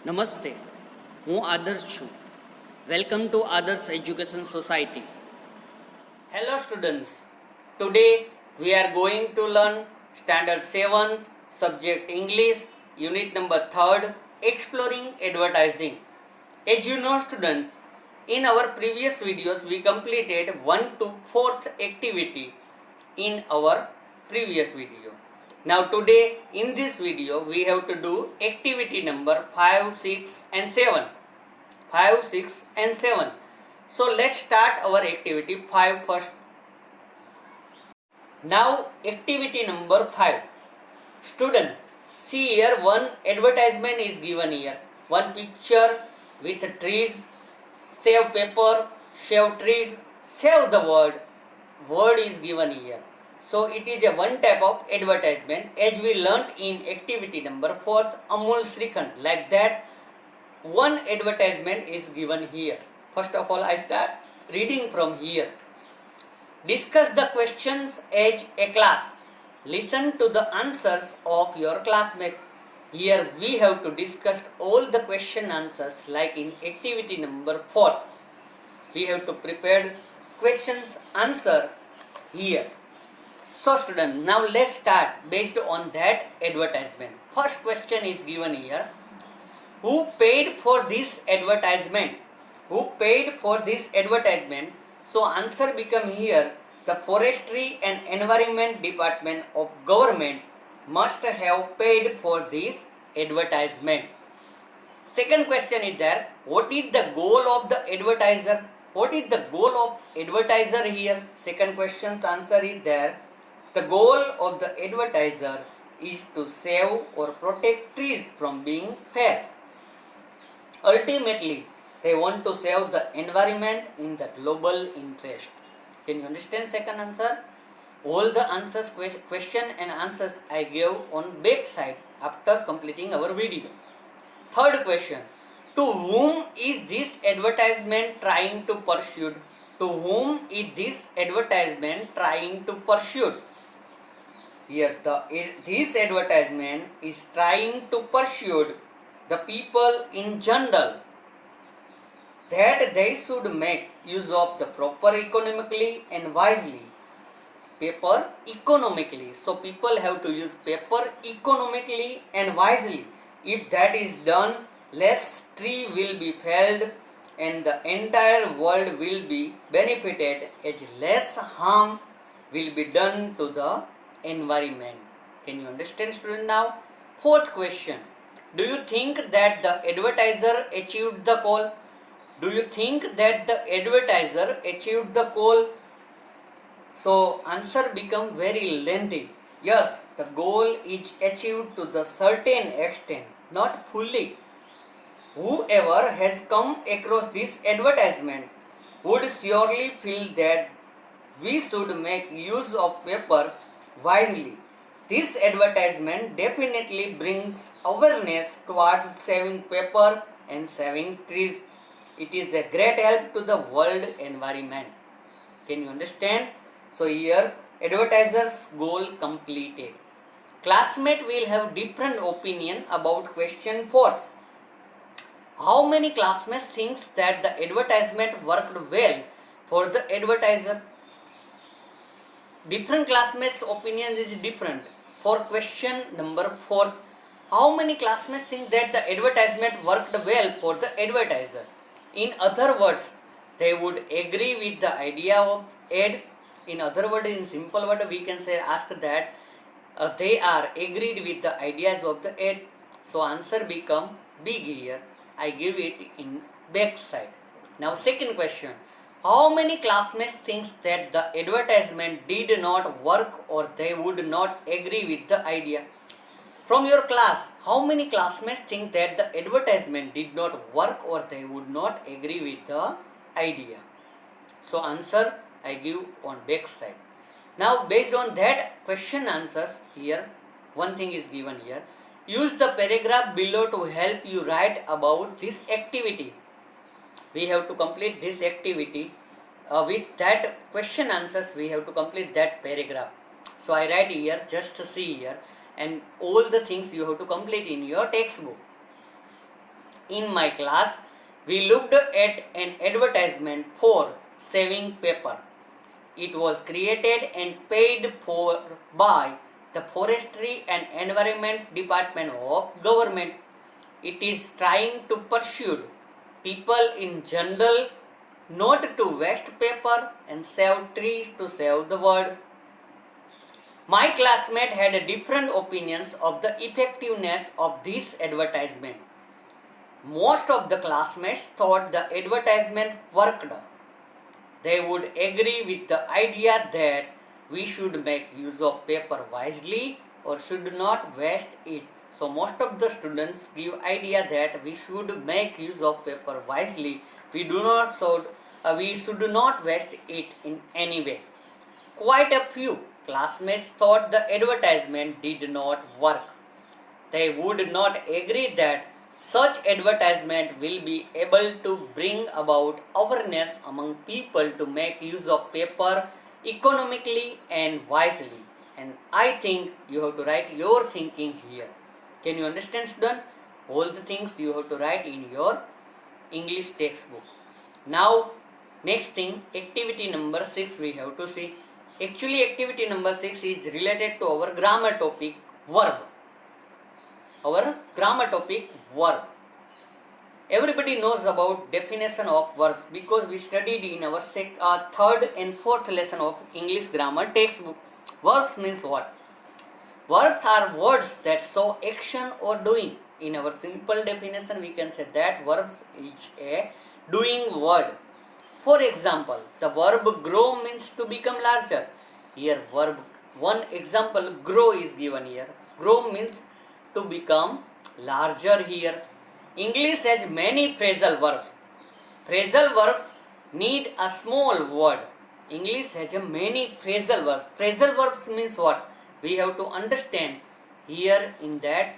નમસ્તે, હું આદર્શ છું. વેલકમ ટુ આદર્શ education society. Hello students, today we are going to learn standard 7th, subject English, unit number 3rd, exploring advertising. As you know students, in our previous videos we completed 1 to 4th activity in our previous video. Now today in this video we have to do activity number 5, 6 and 7. 5, 6 and 7. So let's start our activity 5 first. Now activity number 5. Student, see here one advertisement is given here. One picture with trees, save paper, save trees, save the word. Word is given here. So it is a one type of advertisement as we learnt in activity number 4th Amul Srikhand. Like that one advertisement is given here. First of all I start reading from here. Discuss the questions as a class. Listen to the answers of your classmate. Here we have to discuss all the question answers like in activity number 4th. We have to prepare questions answer here. So student, now let's start based on that advertisement. First question is given here. Who paid for this advertisement? Who paid for this advertisement? So answer become here, the Forestry and Environment Department of Government must have paid for this advertisement. Second question is there, what is the goal of the advertiser? What is the goal of advertiser here? Second question's answer is there, the goal of the advertiser is to save or protect trees from being felled. Ultimately, they want to save the environment in the global interest. Can you understand second answer? All the answers, question and answers I gave on back side after completing our video. Third question, to whom is this advertisement trying to pursue? To whom is this advertisement trying to pursue? Here this advertisement is trying to pursue the people in general that they should make use of the proper economically and wisely. Paper economically. So people have to use paper economically and wisely. If that is done, less tree will be felled and the entire world will be benefited as less harm will be done to the environment. Can you understand student now? Fourth question, do you think that the advertiser achieved the goal? Do you think that the advertiser achieved the goal? So answer become very lengthy. Yes, the goal is achieved to the certain extent, not fully. Whoever has come across this advertisement would surely feel that we should make use of paper wisely. This advertisement definitely brings awareness towards saving paper and saving trees. It is a great help to the world environment. Can you understand? So here advertiser's goal completed. Classmate will have different opinion about question 4th. How many classmates thinks that the advertisement worked well for the advertiser? Different classmates' opinion is different. For question number 4th, how many classmates think that the advertisement worked well for the advertiser? In other words, they would agree with the idea of ad. In other words, in simple word, we can say ask that they are agreed with the ideas of the ad. So answer become big here. I give it in back side. Now second question, how many classmates thinks that the advertisement did not work or they would not agree with the idea? From your class, how many classmates think that the advertisement did not work or they would not agree with the idea? So answer I give on back side. Now based on that question answers here, one thing is given here. Use the paragraph below to help you write about this activity. We have to complete this activity with that question answers. We have to complete that paragraph. So I write here, just see here, and all the things you have to complete in your textbook. In my class, we looked at an advertisement for saving paper. It was created and paid for by the Forestry and Environment Department of Government. It is trying to persuade people in general not to waste paper and save trees to save the world. My classmate had different opinions of the effectiveness of this advertisement. Most of the classmates thought the advertisement worked. They would agree with the idea that we should make use of paper wisely or should not waste it. So most of the students give idea that we should make use of paper wisely. We should not waste it in any way. Quite a few classmates thought the advertisement did not work. They would not agree that such advertisement will be able to bring about awareness among people to make use of paper economically and wisely. And I think you have to write your thinking here. Can you understand, student? All the things you have to write in your English textbook. Now, next thing, activity number 6 we have to see. Actually, activity number 6 is related to our grammar topic, verb. Our grammar topic, verb. Everybody knows about definition of verbs because we studied in our third and fourth lesson of English grammar textbook. Verbs means what? Verbs are words that show action or doing. In our simple definition, we can say that verbs is a doing word. For example, the verb grow means to become larger. Here, verb one example, grow is given here. Grow means to become larger here. English has many phrasal verbs. Phrasal verbs need a small word. English has many phrasal verbs. Phrasal verbs means what? We have to understand here in that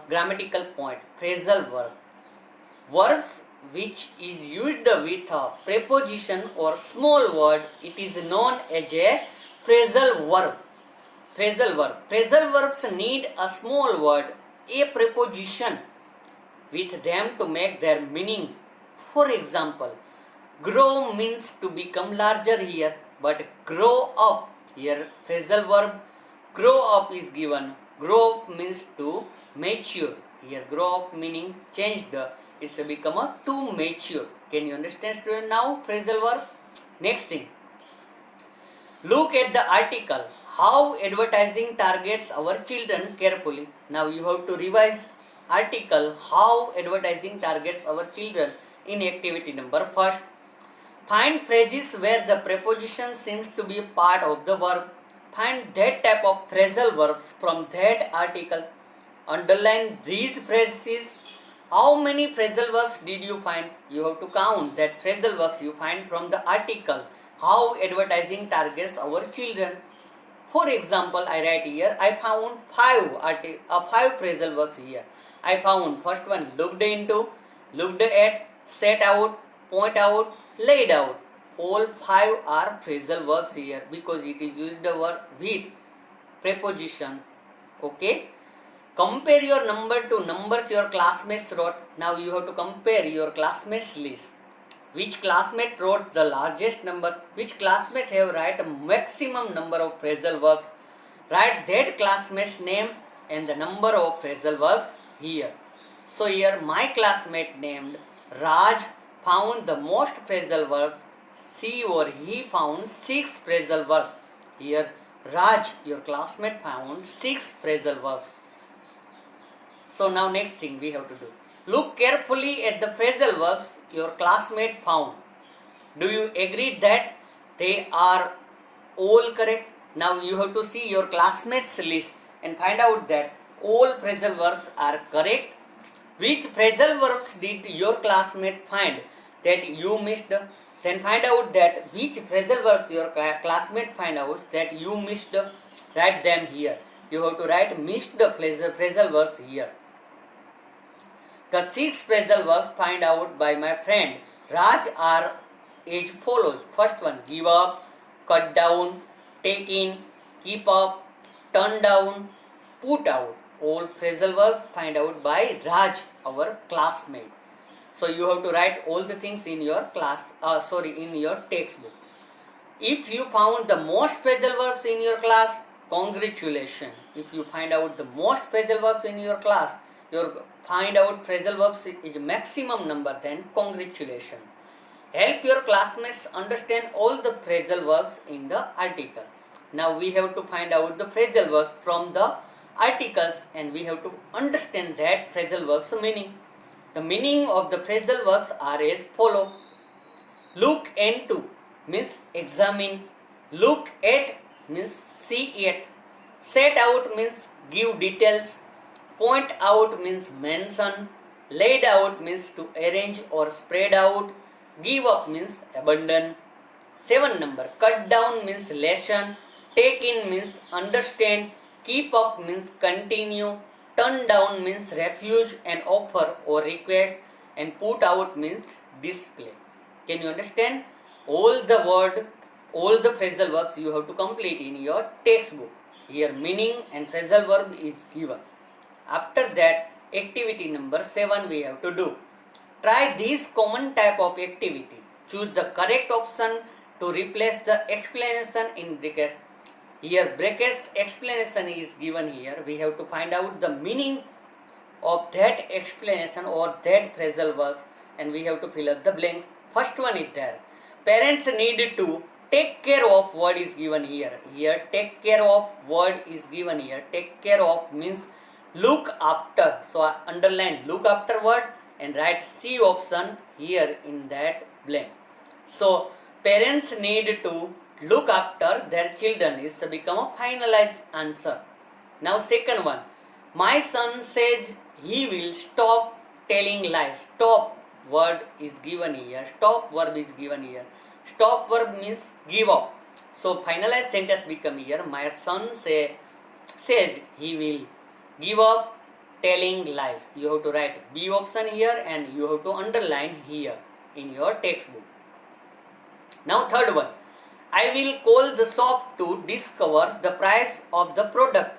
grammatical point. Phrasal verb. Verbs which is used with a preposition or small word, it is known as a phrasal verb. Phrasal verb. Phrasal verbs need a small word, a preposition with them to make their meaning. For example, grow means to become larger here, but grow up here, phrasal verb grow up is given. Grow up means to mature. Here, grow up meaning changed. It's become a to mature. Can you understand, student, now? Phrasal verb. Next thing. Look at the article. How advertising targets our children carefully. Now you have to revise article. How advertising targets our children in activity number first. Find phrases where the preposition seems to be a part of the verb. Find that type of phrasal verbs from that article. Underline these phrases. How many phrasal verbs did you find? You have to count that phrasal verbs you find from the article. How advertising targets our children. For example, I write here, I found five phrasal verbs here. I found first one, looked into, looked at, set out, point out, laid out. All five are phrasal verbs here because it is used the word with preposition. Okay. Compare your number to numbers your classmates wrote. Now you have to compare your classmates list. Which classmate wrote the largest number? Which classmate have write a maximum number of phrasal verbs? Write that classmate's name and the number of phrasal verbs here. So here my classmate named Raj found the most phrasal verbs. She or he found 6 phrasal verbs. Here Raj, your classmate, found 6 phrasal verbs. So now next thing we have to do. Look carefully at the phrasal verbs your classmate found. Do you agree that they are all correct? Now you have to see your classmates list and find out that all phrasal verbs are correct. Which phrasal verbs did your classmate find that you missed? Then find out that which phrasal verbs your classmate find out that you missed. Write them here. You have to write missed phrasal verbs here. The 6 phrasal verbs find out by my friend Raj are as follows. First one, give up, cut down, take in, keep up, turn down, put out. all phrasal verbs find out by Raj, our classmate. So you have to write all the things in your in your textbook. If you found the most phrasal verbs in your class, congratulations. If you find out the most phrasal verbs in your class, find out phrasal verbs is maximum number, then congratulations. Help your classmates understand all the phrasal verbs in the article. Now we have to find out the phrasal verbs from the articles, and we have to understand that phrasal verbs meaning. The meaning of the phrasal verbs are as follow. Look into means examine. Look at means see it. Set out means give details. Point out means mention. Laid out means to arrange or spread out. Give up means abandon. 7 number. Cut down means lesson. Take in means understand. Keep up means continue. Turn down means refuse and offer or request. And put out means display. Can you understand? All the phrasal verbs you have to complete in your textbook. Here meaning and phrasal verb is given. After that, activity number 7 we have to do. Try this common type of activity. Choose the correct option to replace the explanation in brackets. Here brackets explanation is given here. We have to find out the meaning of that explanation or that phrasal verbs, and we have to fill up the blanks. First one is there. Parents need to take care of word is given here. Here take care of word is given here. Take care of means look after. So I underline look after word and write C option here in that blank. So parents need to look after their children is become a finalized answer. Now second one. My son says he will stop telling lies. Stop word is given here. Stop verb is given here. Stop verb means give up. So finalized sentence become here. My son says he will give up telling lies. You have to write B option here and you have to underline here in your textbook. Now third one. I will call the shop to discover the price of the product.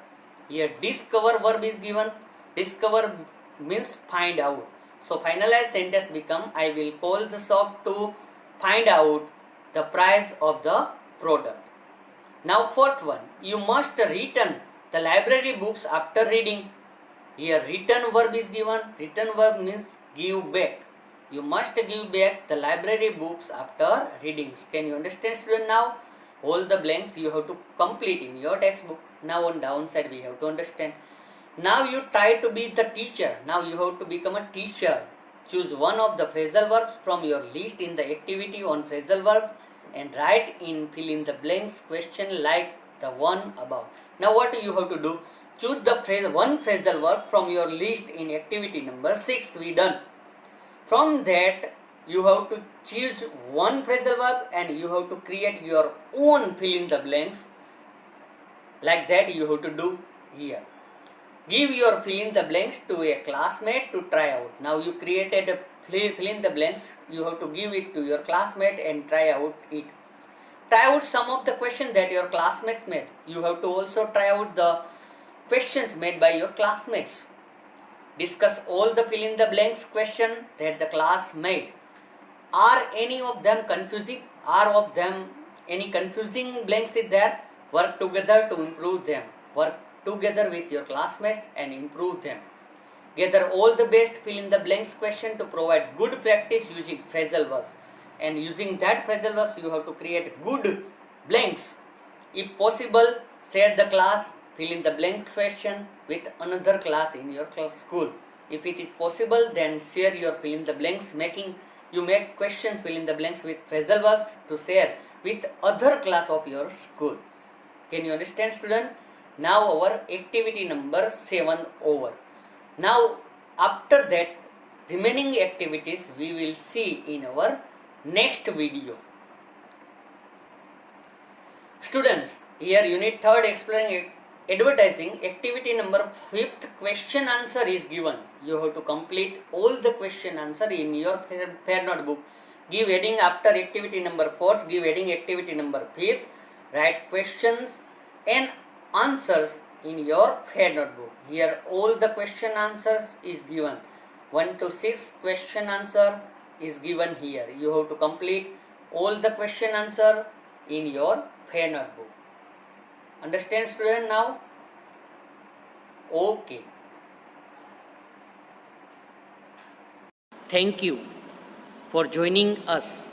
Here discover verb is given. Discover means find out. So finalized sentence become I will call the shop to find out the price of the product. Now fourth one. You must return the library books after reading. Here return verb is given. Return verb means give back. You must give back the library books after readings. Can you understand, student? Now all the blanks you have to complete in your textbook. Now on downside we have to understand. Now you try to be the teacher. Now you have to become a teacher. Choose one of the phrasal verbs from your list in the activity on phrasal verbs and write in fill in the blanks question like the one above. Now what you have to do? Choose the one phrasal verb from your list in activity number 6. We done. From that, you have to choose one phrasal verb and you have to create your own fill in the blanks. Like that you have to do here. Give your fill in the blanks to a classmate to try out. Now you created a fill in the blanks. You have to give it to your classmate and try out it. Try out some of the questions that your classmates made. You have to also try out the questions made by your classmates. Discuss all the fill in the blanks question that the class made. Are any of them confusing? Are of them any confusing blanks is there? Work together to improve them. Work together with your classmates and improve them. Gather all the best fill in the blanks question to provide good practice using phrasal verbs. And using that phrasal verbs you have to create good blanks. If possible, share the class fill in the blank question with another class in your school. If it is possible, then share your fill in the blanks you make questions fill in the blanks with phrasal verbs to share with other class of your school. Can you understand, student? Now our activity number 7 over. Now after that remaining activities we will see in our next video. Students, here unit 3rd exploring advertising activity number 5th question answer is given. You have to complete all the question answer in your fair notebook. Give heading after activity number 4th, give heading activity number 5th, write questions and answers in your fair notebook. Here all the question answers is given. 1 to 6 question answer is given here. You have to complete all the question answer in your fair notebook. Understand, student, now? Okay. Thank you for joining us